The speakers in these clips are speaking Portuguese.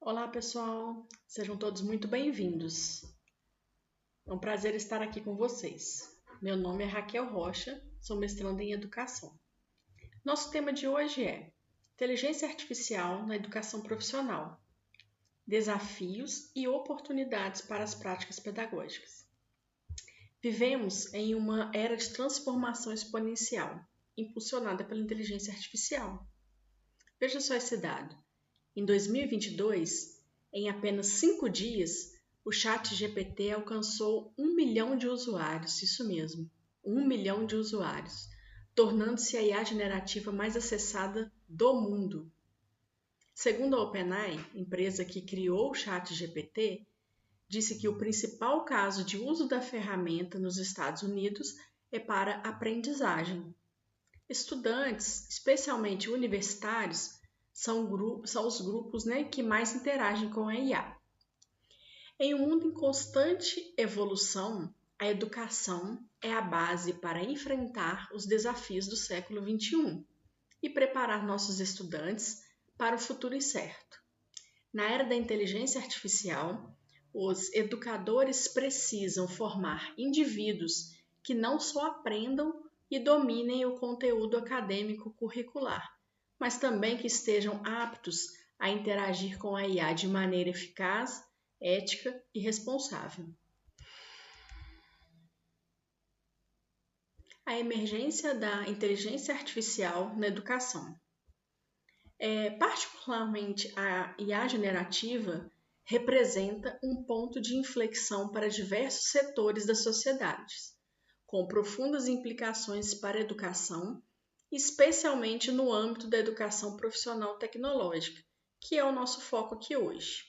Olá, pessoal! Sejam todos muito bem-vindos. É um prazer estar aqui com vocês. Meu nome é Raquel Rocha, sou mestranda em Educação. Nosso tema de hoje é Inteligência Artificial na Educação Profissional, desafios e oportunidades para as práticas pedagógicas. Vivemos em uma era de transformação exponencial, impulsionada pela inteligência artificial. Veja só esse dado. Em 2022, em apenas 5 dias, o ChatGPT alcançou 1 milhão de usuários, isso mesmo, 1 milhão de usuários, tornando-se a IA generativa mais acessada do mundo. Segundo a OpenAI, empresa que criou o ChatGPT, disse que o principal caso de uso da ferramenta nos Estados Unidos é para aprendizagem. Estudantes, especialmente universitários, são os grupos que mais interagem com a IA. Em um mundo em constante evolução, a educação é a base para enfrentar os desafios do século XXI e preparar nossos estudantes para o futuro incerto. Na era da inteligência artificial, os educadores precisam formar indivíduos que não só aprendam e dominem o conteúdo acadêmico curricular, mas também que estejam aptos a interagir com a IA de maneira eficaz, ética e responsável. A emergência da inteligência artificial na educação. Particularmente a IA generativa representa um ponto de inflexão para diversos setores das sociedades, com profundas implicações para a educação, especialmente no âmbito da educação profissional tecnológica, que é o nosso foco aqui hoje.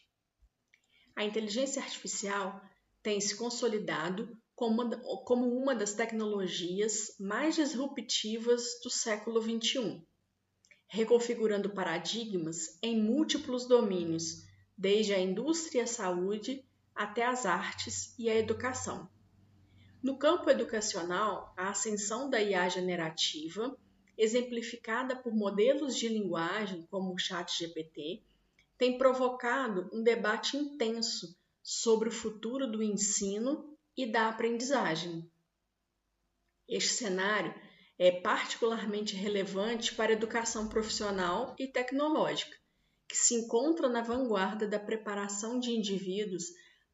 A inteligência artificial tem se consolidado como uma das tecnologias mais disruptivas do século XXI, reconfigurando paradigmas em múltiplos domínios, desde a indústria e a saúde até as artes e a educação. No campo educacional, a ascensão da IA generativa, exemplificada por modelos de linguagem como o ChatGPT, tem provocado um debate intenso sobre o futuro do ensino e da aprendizagem. Este cenário é particularmente relevante para a educação profissional e tecnológica, que se encontra na vanguarda da preparação de indivíduos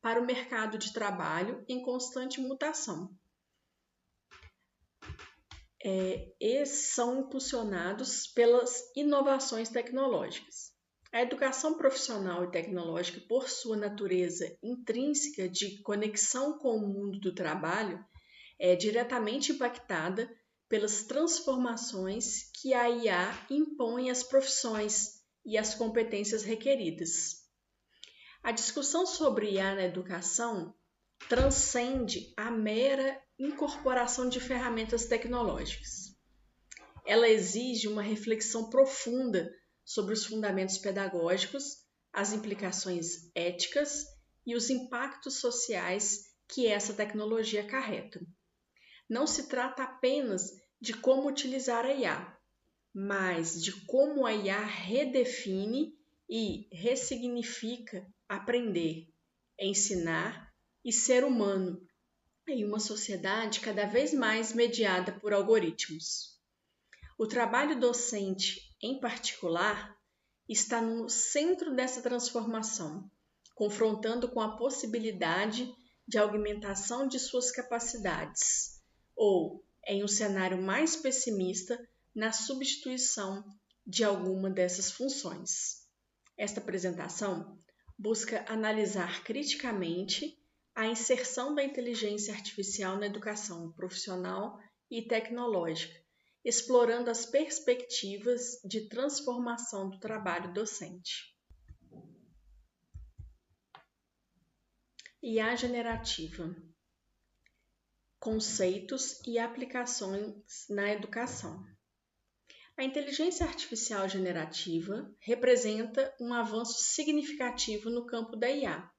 para o mercado de trabalho em constante mutação. Esses são impulsionados pelas inovações tecnológicas. A educação profissional e tecnológica, por sua natureza intrínseca de conexão com o mundo do trabalho, é diretamente impactada pelas transformações que a IA impõe às profissões e às competências requeridas. A discussão sobre IA na educação transcende a mera incorporação de ferramentas tecnológicas. Ela exige uma reflexão profunda sobre os fundamentos pedagógicos, as implicações éticas e os impactos sociais que essa tecnologia acarreta. Não se trata apenas de como utilizar a IA, mas de como a IA redefine e ressignifica aprender, ensinar e ser humano em uma sociedade cada vez mais mediada por algoritmos. O trabalho docente, em particular, está no centro dessa transformação, confrontando com a possibilidade de augmentação de suas capacidades, ou, em um cenário mais pessimista, na substituição de alguma dessas funções. Esta apresentação busca analisar criticamente a inserção da inteligência artificial na educação profissional e tecnológica, explorando as perspectivas de transformação do trabalho docente. IA generativa. Conceitos e aplicações na educação. A inteligência artificial generativa representa um avanço significativo no campo da IA,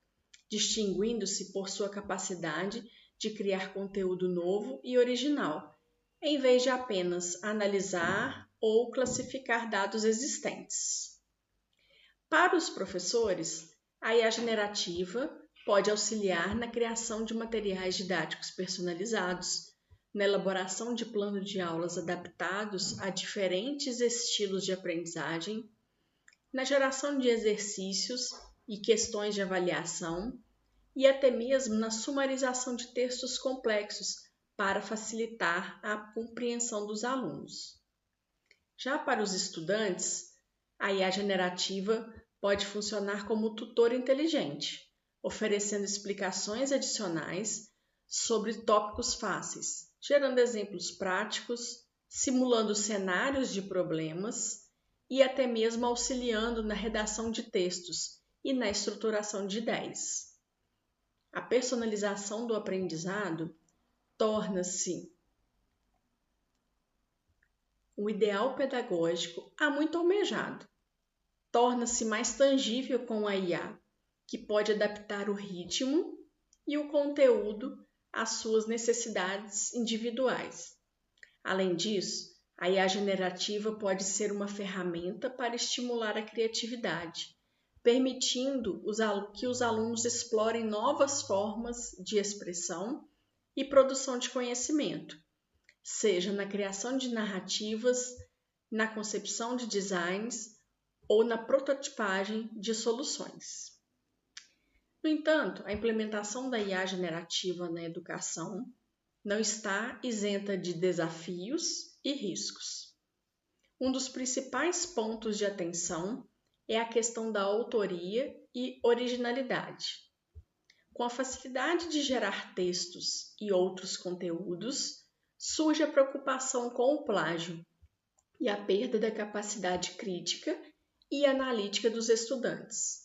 distinguindo-se por sua capacidade de criar conteúdo novo e original, em vez de apenas analisar ou classificar dados existentes. Para os professores, A IA generativa pode auxiliar na criação de materiais didáticos personalizados, na elaboração de planos de aulas adaptados a diferentes estilos de aprendizagem, na geração de exercícios e questões de avaliação e até mesmo na sumarização de textos complexos para facilitar a compreensão dos alunos. Já para os estudantes, a IA generativa pode funcionar como tutor inteligente, oferecendo explicações adicionais sobre tópicos fáceis, gerando exemplos práticos, simulando cenários de problemas e até mesmo auxiliando na redação de textos e na estruturação de ideias. A personalização do aprendizado torna-se um ideal pedagógico há muito almejado. Torna-se mais tangível com a IA, que pode adaptar o ritmo e o conteúdo às suas necessidades individuais. Além disso, a IA generativa pode ser uma ferramenta para estimular a criatividade, permitindo que os alunos explorem novas formas de expressão e produção de conhecimento, seja na criação de narrativas, na concepção de designs ou na prototipagem de soluções. No entanto, a implementação da IA generativa na educação não está isenta de desafios e riscos. Um dos principais pontos de atenção é a questão da autoria e originalidade. Com a facilidade de gerar textos e outros conteúdos, surge a preocupação com o plágio e a perda da capacidade crítica e analítica dos estudantes.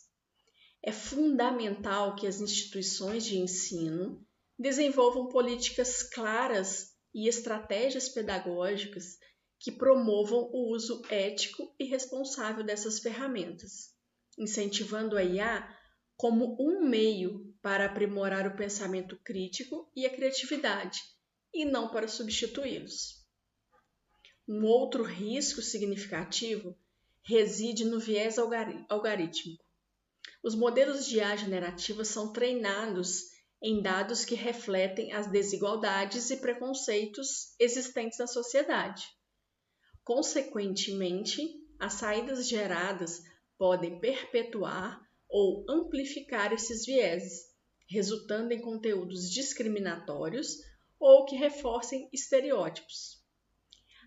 É fundamental que as instituições de ensino desenvolvam políticas claras e estratégias pedagógicas que promovam o uso ético e responsável dessas ferramentas, incentivando a IA como um meio para aprimorar o pensamento crítico e a criatividade, e não para substituí-los. Um outro risco significativo reside no viés algorítmico. Os modelos de IA generativa são treinados em dados que refletem as desigualdades e preconceitos existentes na sociedade. Consequentemente, as saídas geradas podem perpetuar ou amplificar esses vieses, resultando em conteúdos discriminatórios ou que reforcem estereótipos.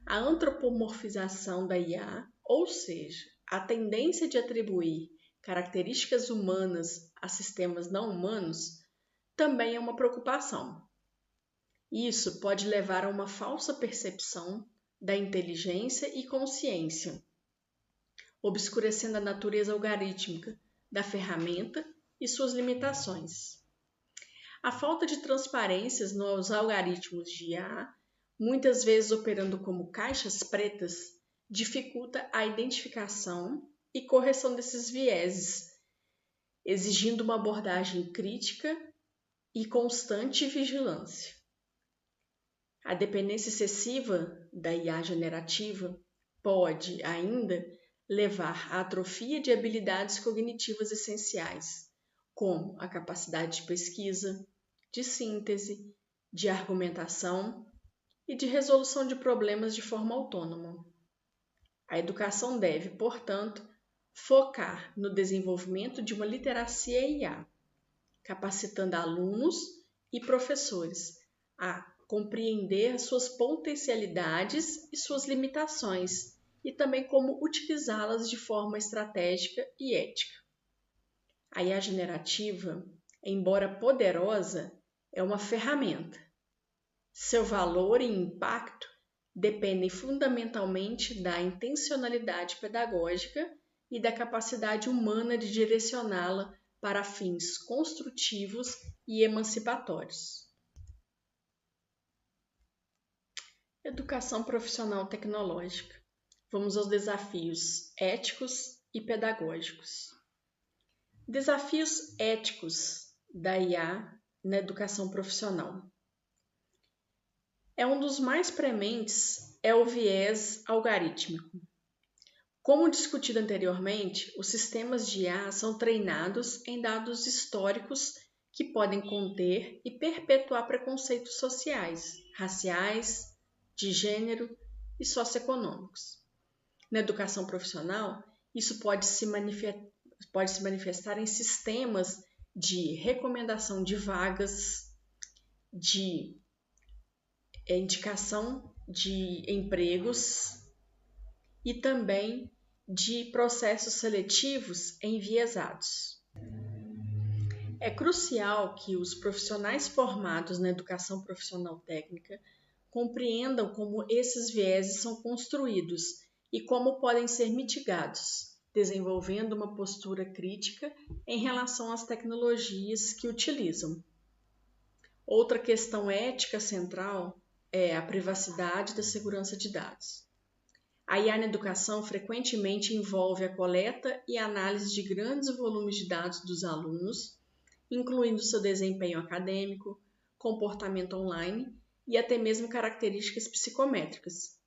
A antropomorfização da IA, ou seja, a tendência de atribuir características humanas a sistemas não humanos, também é uma preocupação. Isso pode levar a uma falsa percepção da inteligência e consciência, obscurecendo a natureza algorítmica da ferramenta e suas limitações. A falta de transparência nos algoritmos de IA, muitas vezes operando como caixas pretas, dificulta a identificação e correção desses vieses, exigindo uma abordagem crítica e constante vigilância. A dependência excessiva da IA generativa pode ainda levar à atrofia de habilidades cognitivas essenciais, como a capacidade de pesquisa, de síntese, de argumentação e de resolução de problemas de forma autônoma. A educação deve, portanto, focar no desenvolvimento de uma literacia IA, capacitando alunos e professores a compreender suas potencialidades e suas limitações, e também como utilizá-las de forma estratégica e ética. A IA generativa, embora poderosa, é uma ferramenta. Seu valor e impacto dependem fundamentalmente da intencionalidade pedagógica e da capacidade humana de direcioná-la para fins construtivos e emancipatórios. Educação profissional tecnológica. Vamos aos desafios éticos e pedagógicos. Desafios éticos da IA na educação profissional. Um dos mais prementes é o viés algorítmico. Como discutido anteriormente, os sistemas de IA são treinados em dados históricos que podem conter e perpetuar preconceitos sociais, raciais, de gênero e socioeconômicos. Na educação profissional, isso pode se manifestar em sistemas de recomendação de vagas, de indicação de empregos e também de processos seletivos enviesados. É crucial que os profissionais formados na educação profissional técnica compreendam como esses vieses são construídos e como podem ser mitigados, desenvolvendo uma postura crítica em relação às tecnologias que utilizam. Outra questão ética central é a privacidade da segurança de dados. A IA na educação frequentemente envolve a coleta e análise de grandes volumes de dados dos alunos, incluindo seu desempenho acadêmico, comportamento online e até mesmo características psicométricas.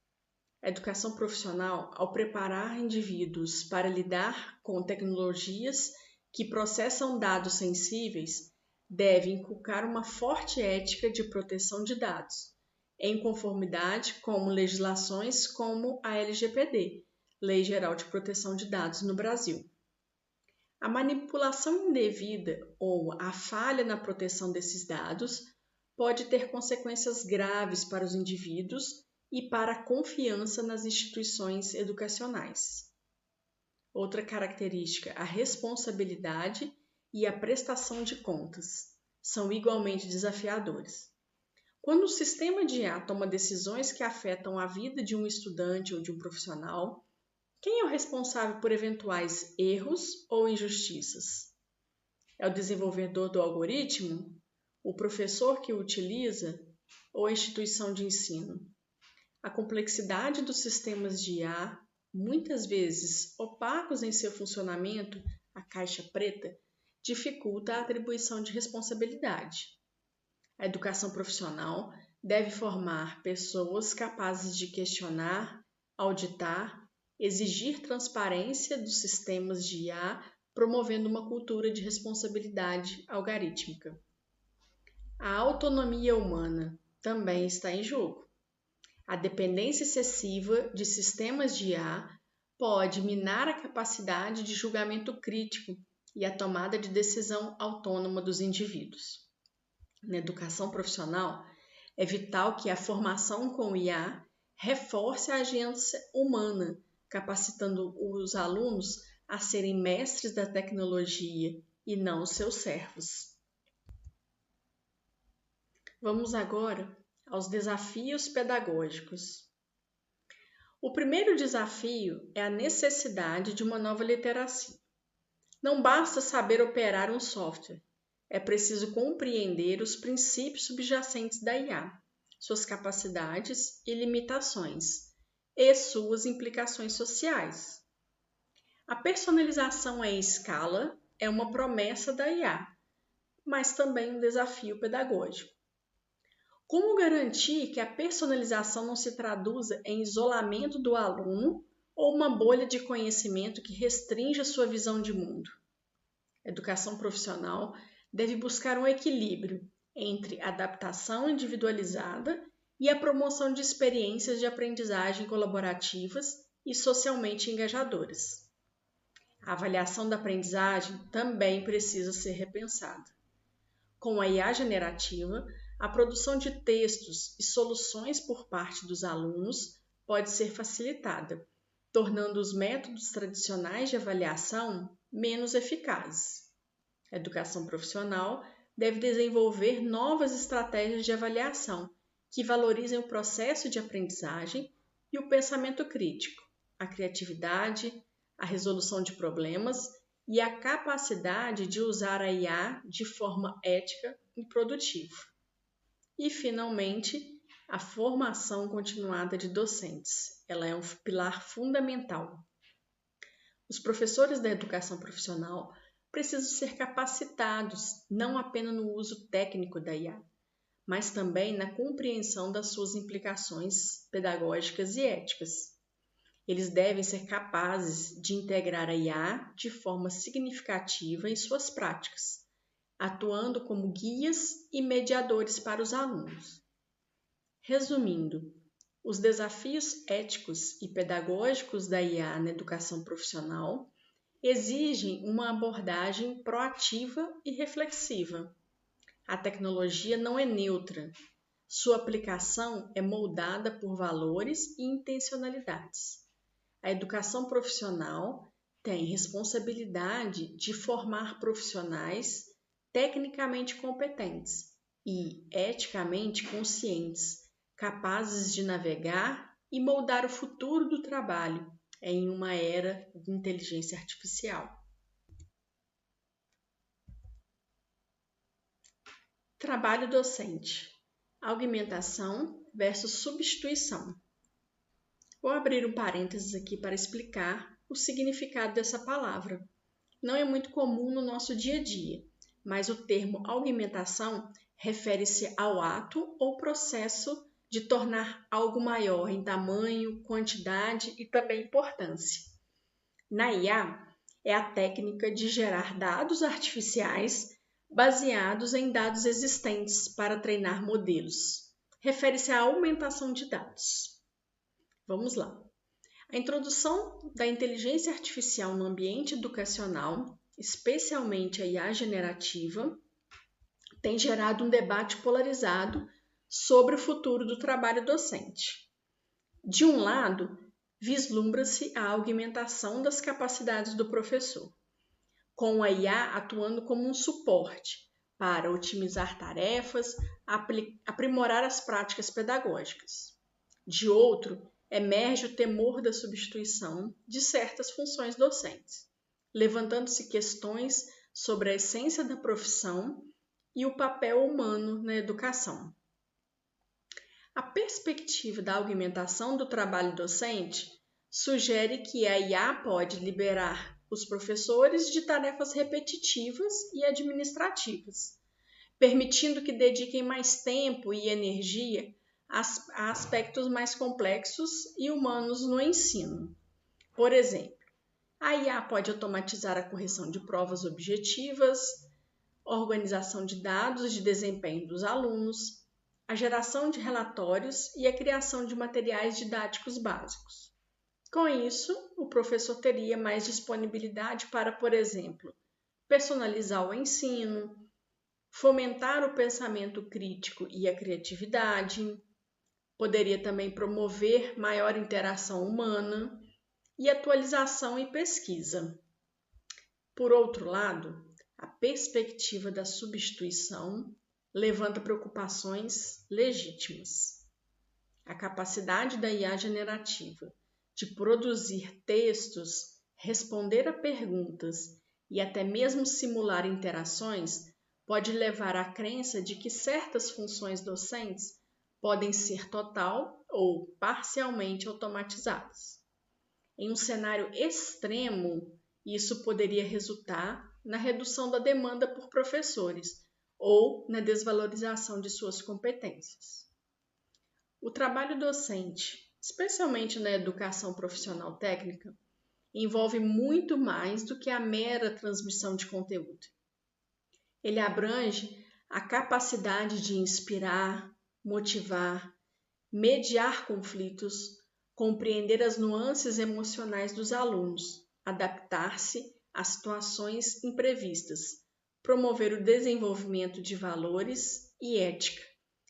A educação profissional, ao preparar indivíduos para lidar com tecnologias que processam dados sensíveis, deve inculcar uma forte ética de proteção de dados, em conformidade com legislações como a LGPD, Lei Geral de Proteção de Dados no Brasil. A manipulação indevida ou a falha na proteção desses dados pode ter consequências graves para os indivíduos e para a confiança nas instituições educacionais. Outra característica, a responsabilidade e a prestação de contas, são igualmente desafiadores. Quando o sistema de IA toma decisões que afetam a vida de um estudante ou de um profissional, quem é o responsável por eventuais erros ou injustiças? É o desenvolvedor do algoritmo? O professor que o utiliza? Ou a instituição de ensino? A complexidade dos sistemas de IA, muitas vezes opacos em seu funcionamento, a caixa preta, dificulta a atribuição de responsabilidade. A educação profissional deve formar pessoas capazes de questionar, auditar, exigir transparência dos sistemas de IA, promovendo uma cultura de responsabilidade algorítmica. A autonomia humana também está em jogo. A dependência excessiva de sistemas de IA pode minar a capacidade de julgamento crítico e a tomada de decisão autônoma dos indivíduos. Na educação profissional, é vital que a formação com o IA reforce a agência humana, capacitando os alunos a serem mestres da tecnologia e não seus servos. Vamos agora aos desafios pedagógicos. O primeiro desafio é a necessidade de uma nova literacia. Não basta saber operar um software. É preciso compreender os princípios subjacentes da IA, suas capacidades e limitações, e suas implicações sociais. A personalização em escala é uma promessa da IA, mas também um desafio pedagógico. Como garantir que a personalização não se traduza em isolamento do aluno ou uma bolha de conhecimento que restrinja sua visão de mundo? A educação profissional deve buscar um equilíbrio entre adaptação individualizada e a promoção de experiências de aprendizagem colaborativas e socialmente engajadoras. A avaliação da aprendizagem também precisa ser repensada. Com a IA generativa, a produção de textos e soluções por parte dos alunos pode ser facilitada, tornando os métodos tradicionais de avaliação menos eficazes. A educação profissional deve desenvolver novas estratégias de avaliação que valorizem o processo de aprendizagem e o pensamento crítico, a criatividade, a resolução de problemas e a capacidade de usar a IA de forma ética e produtiva. E, finalmente, a formação continuada de docentes. Ela é um pilar fundamental. Os professores da educação profissional precisam ser capacitados não apenas no uso técnico da IA, mas também na compreensão das suas implicações pedagógicas e éticas. Eles devem ser capazes de integrar a IA de forma significativa em suas práticas, atuando como guias e mediadores para os alunos. Resumindo, os desafios éticos e pedagógicos da IA na educação profissional exigem uma abordagem proativa e reflexiva. A tecnologia não é neutra. Sua aplicação é moldada por valores e intencionalidades. A educação profissional tem responsabilidade de formar profissionais tecnicamente competentes e eticamente conscientes, capazes de navegar e moldar o futuro do trabalho em uma era de inteligência artificial. Trabalho docente. Augmentação versus substituição. Vou abrir um parênteses aqui para explicar o significado dessa palavra. Não é muito comum no nosso dia a dia, mas o termo augmentação refere-se ao ato ou processo de tornar algo maior em tamanho, quantidade e também importância. Na IA, é a técnica de gerar dados artificiais baseados em dados existentes para treinar modelos. Refere-se à aumentação de dados. Vamos lá. A introdução da inteligência artificial no ambiente educacional, especialmente a IA generativa, tem gerado um debate polarizado sobre o futuro do trabalho docente. De um lado, vislumbra-se a augmentação das capacidades do professor, com a IA atuando como um suporte para otimizar tarefas, aprimorar as práticas pedagógicas. De outro, emerge o temor da substituição de certas funções docentes, levantando-se questões sobre a essência da profissão e o papel humano na educação. A perspectiva da augmentação do trabalho docente sugere que a IA pode liberar os professores de tarefas repetitivas e administrativas, permitindo que dediquem mais tempo e energia a aspectos mais complexos e humanos no ensino. Por exemplo, a IA pode automatizar a correção de provas objetivas, organização de dados de desempenho dos alunos, a geração de relatórios e a criação de materiais didáticos básicos. Com isso, o professor teria mais disponibilidade para, por exemplo, personalizar o ensino, fomentar o pensamento crítico e a criatividade, poderia também promover maior interação humana e atualização e pesquisa. Por outro lado, a perspectiva da substituição levanta preocupações legítimas. A capacidade da IA generativa de produzir textos, responder a perguntas e até mesmo simular interações pode levar à crença de que certas funções docentes podem ser total ou parcialmente automatizadas. Em um cenário extremo, isso poderia resultar na redução da demanda por professores ou na desvalorização de suas competências. O trabalho docente, especialmente na educação profissional técnica, envolve muito mais do que a mera transmissão de conteúdo. Ele abrange a capacidade de inspirar, motivar, mediar conflitos, compreender as nuances emocionais dos alunos, adaptar-se a situações imprevistas, promover o desenvolvimento de valores e ética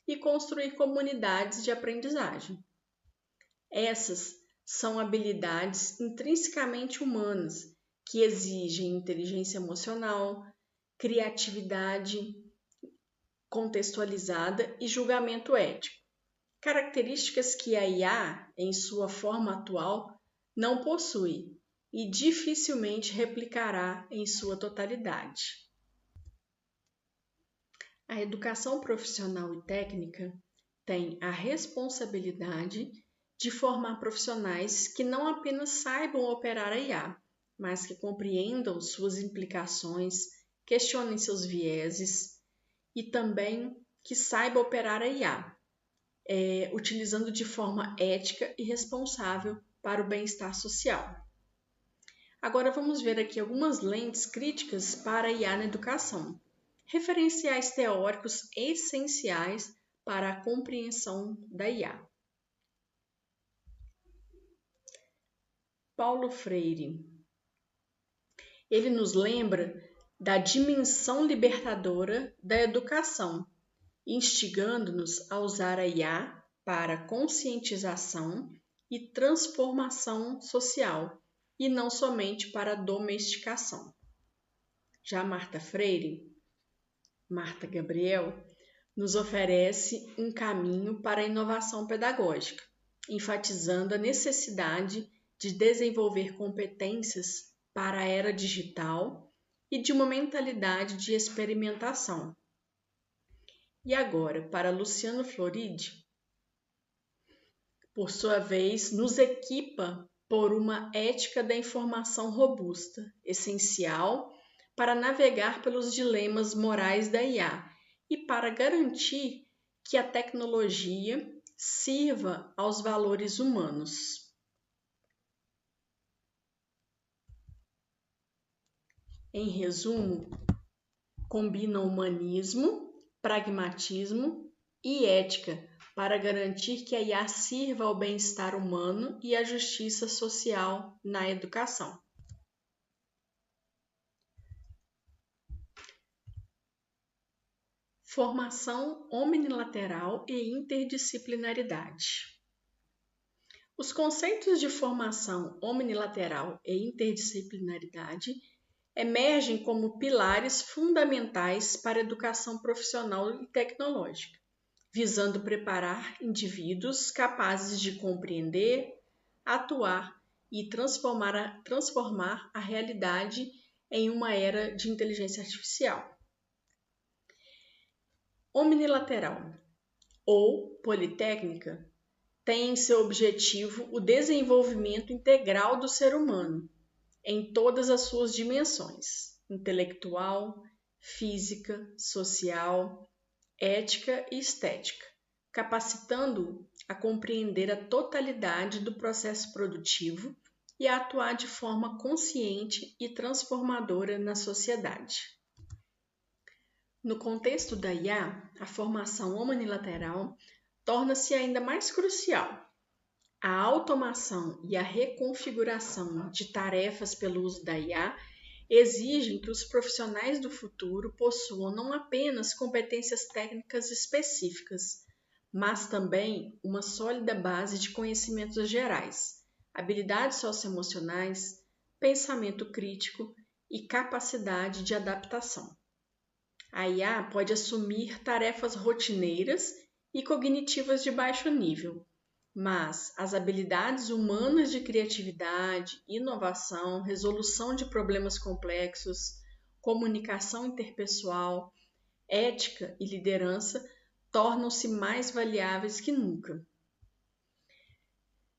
e construir comunidades de aprendizagem. Essas são habilidades intrinsecamente humanas que exigem inteligência emocional, criatividade contextualizada e julgamento ético, características que a IA, em sua forma atual, não possui e dificilmente replicará em sua totalidade. A educação profissional e técnica tem a responsabilidade de formar profissionais que não apenas saibam operar a IA, mas que compreendam suas implicações, questionem seus vieses e também que saibam operar a IA, utilizando de forma ética e responsável para o bem-estar social. Agora vamos ver aqui algumas lentes críticas para a IA na educação. Referenciais teóricos essenciais para a compreensão da IA. Paulo Freire. Ele nos lembra da dimensão libertadora da educação, instigando-nos a usar a IA para conscientização e transformação social, e não somente para domesticação. Já Marta Gabriel, nos oferece um caminho para a inovação pedagógica, enfatizando a necessidade de desenvolver competências para a era digital e de uma mentalidade de experimentação. E agora, para Luciano Floridi, por sua vez, nos equipa por uma ética da informação robusta, essencial para navegar pelos dilemas morais da IA e para garantir que a tecnologia sirva aos valores humanos. Em resumo, combina humanismo, pragmatismo e ética para garantir que a IA sirva ao bem-estar humano e à justiça social na educação. Formação omnilateral e interdisciplinaridade. Os conceitos de formação omnilateral e interdisciplinaridade emergem como pilares fundamentais para a educação profissional e tecnológica, visando preparar indivíduos capazes de compreender, atuar e transformar a realidade em uma era de inteligência artificial. Omnilateral ou politécnica tem em seu objetivo o desenvolvimento integral do ser humano, em todas as suas dimensões: intelectual, física, social, ética e estética, capacitando-o a compreender a totalidade do processo produtivo e a atuar de forma consciente e transformadora na sociedade. No contexto da IA, a formação omnilateral torna-se ainda mais crucial. A automação e a reconfiguração de tarefas pelo uso da IA exigem que os profissionais do futuro possuam não apenas competências técnicas específicas, mas também uma sólida base de conhecimentos gerais, habilidades socioemocionais, pensamento crítico e capacidade de adaptação. A IA pode assumir tarefas rotineiras e cognitivas de baixo nível, mas as habilidades humanas de criatividade, inovação, resolução de problemas complexos, comunicação interpessoal, ética e liderança tornam-se mais valiáveis que nunca.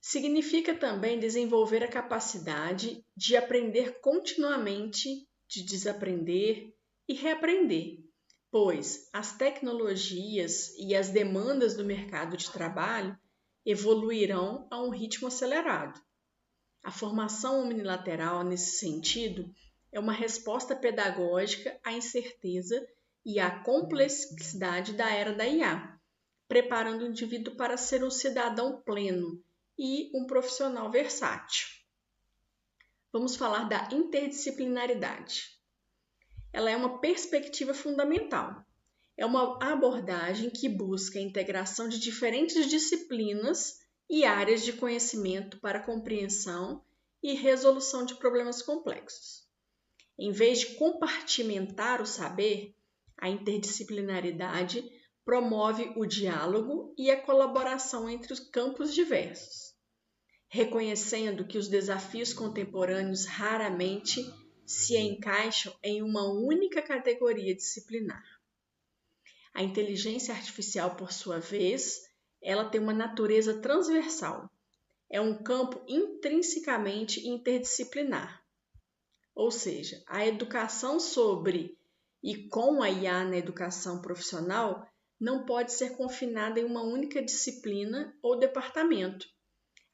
Significa também desenvolver a capacidade de aprender continuamente, de desaprender e reaprender, pois as tecnologias e as demandas do mercado de trabalho evoluirão a um ritmo acelerado. A formação omnilateral, nesse sentido, é uma resposta pedagógica à incerteza e à complexidade da era da IA, preparando o indivíduo para ser um cidadão pleno e um profissional versátil. Vamos falar da interdisciplinaridade. Ela é uma perspectiva fundamental. É uma abordagem que busca a integração de diferentes disciplinas e áreas de conhecimento para compreensão e resolução de problemas complexos. Em vez de compartimentar o saber, a interdisciplinaridade promove o diálogo e a colaboração entre os campos diversos, reconhecendo que os desafios contemporâneos raramente se encaixam em uma única categoria disciplinar. A inteligência artificial, por sua vez, ela tem uma natureza transversal. É um campo intrinsecamente interdisciplinar. Ou seja, a educação sobre e com a IA na educação profissional não pode ser confinada em uma única disciplina ou departamento.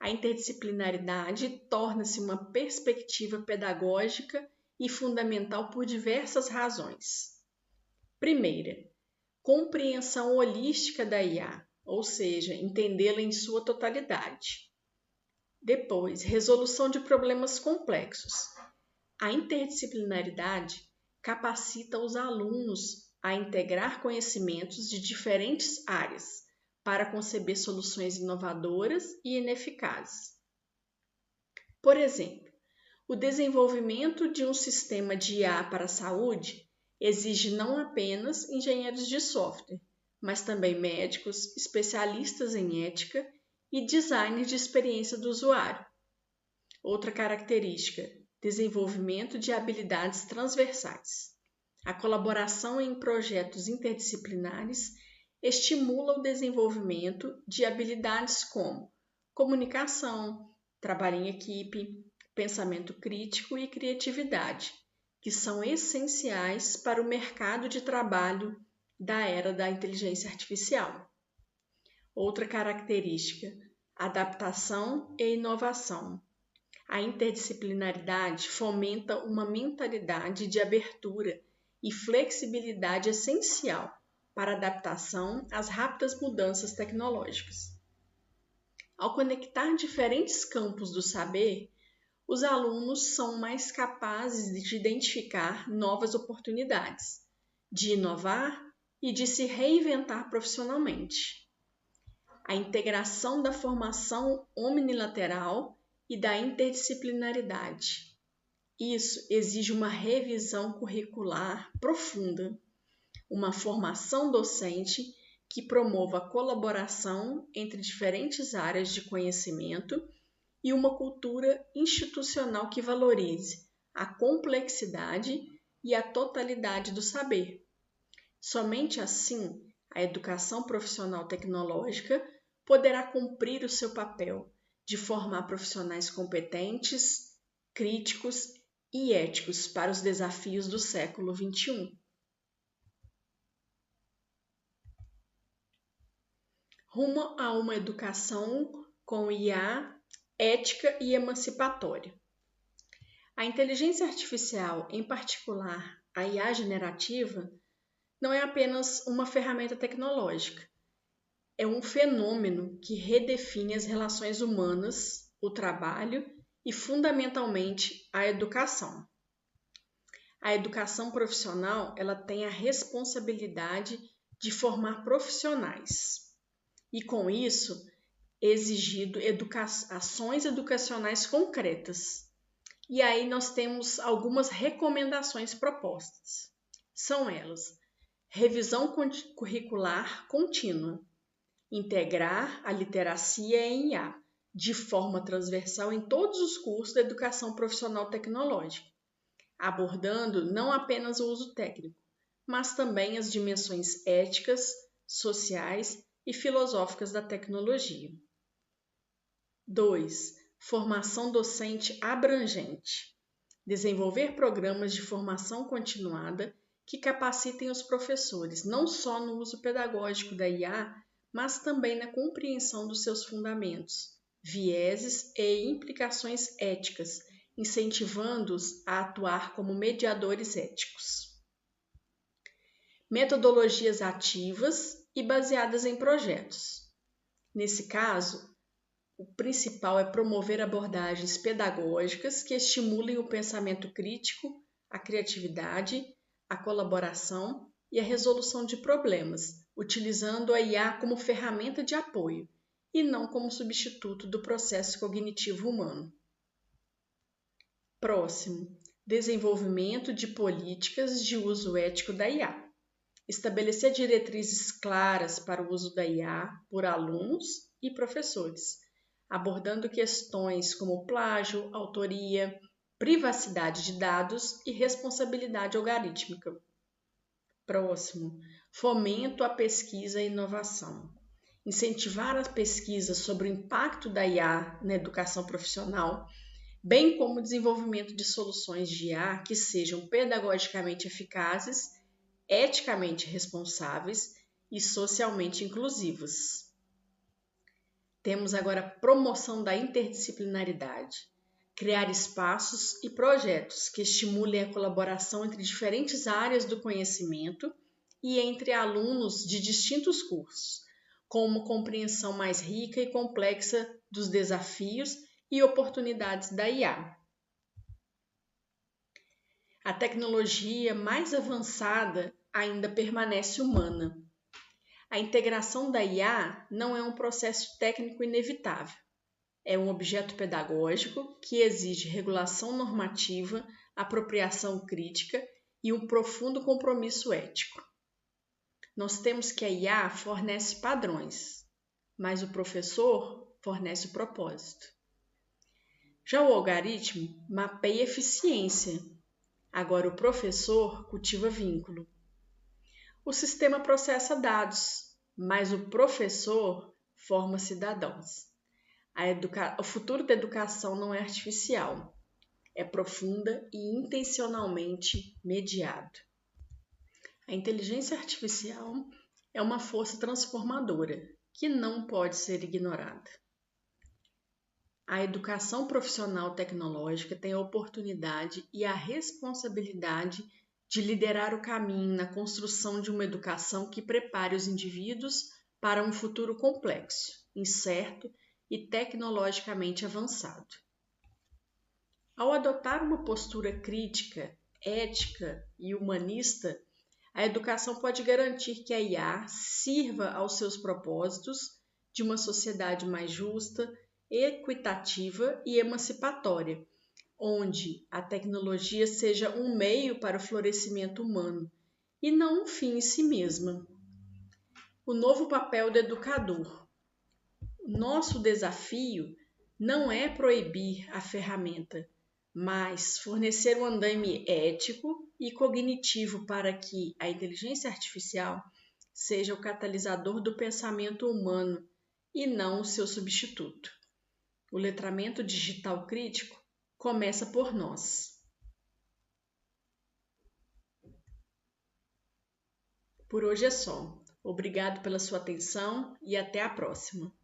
A interdisciplinaridade torna-se uma perspectiva pedagógica e fundamental por diversas razões. Primeira, compreensão holística da IA, ou seja, entendê-la em sua totalidade. Depois, resolução de problemas complexos. A interdisciplinaridade capacita os alunos a integrar conhecimentos de diferentes áreas para conceber soluções inovadoras e ineficazes. Por exemplo, o desenvolvimento de um sistema de IA para a saúde exige não apenas engenheiros de software, mas também médicos, especialistas em ética e designers de experiência do usuário. Outra característica, desenvolvimento de habilidades transversais. A colaboração em projetos interdisciplinares estimula o desenvolvimento de habilidades como comunicação, trabalho em equipe, pensamento crítico e criatividade, que são essenciais para o mercado de trabalho da era da inteligência artificial. Outra característica, adaptação e inovação. A interdisciplinaridade fomenta uma mentalidade de abertura e flexibilidade essencial para adaptação às rápidas mudanças tecnológicas. Ao conectar diferentes campos do saber, os alunos são mais capazes de identificar novas oportunidades, de inovar e de se reinventar profissionalmente. A integração da formação omnilateral e da interdisciplinaridade. Isso exige uma revisão curricular profunda, uma formação docente que promova a colaboração entre diferentes áreas de conhecimento e uma cultura institucional que valorize a complexidade e a totalidade do saber. Somente assim, a educação profissional tecnológica poderá cumprir o seu papel de formar profissionais competentes, críticos e éticos para os desafios do século XXI. Rumo a uma educação com IA, ética e emancipatória. A inteligência artificial, em particular a IA generativa, não é apenas uma ferramenta tecnológica. É um fenômeno que redefine as relações humanas, o trabalho e, fundamentalmente, a educação. A educação profissional ela tem a responsabilidade de formar profissionais e, com isso, exigido ações educacionais concretas. E aí nós temos algumas recomendações propostas. São elas: revisão curricular contínua, integrar a literacia em IA de forma transversal em todos os cursos da educação profissional tecnológica, abordando não apenas o uso técnico, mas também as dimensões éticas, sociais e filosóficas da tecnologia. 2. Formação docente abrangente. Desenvolver programas de formação continuada que capacitem os professores não só no uso pedagógico da IA, mas também na compreensão dos seus fundamentos, vieses e implicações éticas, incentivando-os a atuar como mediadores éticos. Metodologias ativas e baseadas em projetos. Nesse caso, o principal é promover abordagens pedagógicas que estimulem o pensamento crítico, a criatividade, a colaboração e a resolução de problemas, utilizando a IA como ferramenta de apoio e não como substituto do processo cognitivo humano. Próximo, desenvolvimento de políticas de uso ético da IA. Estabelecer diretrizes claras para o uso da IA por alunos e professores, abordando questões como plágio, autoria, privacidade de dados e responsabilidade algorítmica. Próximo, fomento à pesquisa e inovação. Incentivar a pesquisa sobre o impacto da IA na educação profissional, bem como o desenvolvimento de soluções de IA que sejam pedagogicamente eficazes, eticamente responsáveis e socialmente inclusivas. Temos agora a promoção da interdisciplinaridade, criar espaços e projetos que estimulem a colaboração entre diferentes áreas do conhecimento e entre alunos de distintos cursos, com uma compreensão mais rica e complexa dos desafios e oportunidades da IA. A tecnologia mais avançada ainda permanece humana. A integração da IA não é um processo técnico inevitável. É um objeto pedagógico que exige regulação normativa, apropriação crítica e um profundo compromisso ético. Nós temos que a IA fornece padrões, mas o professor fornece o propósito. Já o algoritmo mapeia eficiência. Agora o professor cultiva vínculo. O sistema processa dados, mas o professor forma cidadãos. O futuro da educação não é artificial, é profunda e intencionalmente mediado. A inteligência artificial é uma força transformadora que não pode ser ignorada. A educação profissional tecnológica tem a oportunidade e a responsabilidade de liderar o caminho na construção de uma educação que prepare os indivíduos para um futuro complexo, incerto e tecnologicamente avançado. Ao adotar uma postura crítica, ética e humanista, a educação pode garantir que a IA sirva aos seus propósitos de uma sociedade mais justa, equitativa e emancipatória, onde a tecnologia seja um meio para o florescimento humano e não um fim em si mesma. O novo papel do educador. Nosso desafio não é proibir a ferramenta, mas fornecer um andaime ético e cognitivo para que a inteligência artificial seja o catalisador do pensamento humano e não o seu substituto. O letramento digital crítico começa por nós. Por hoje é só. Obrigado pela sua atenção e até a próxima.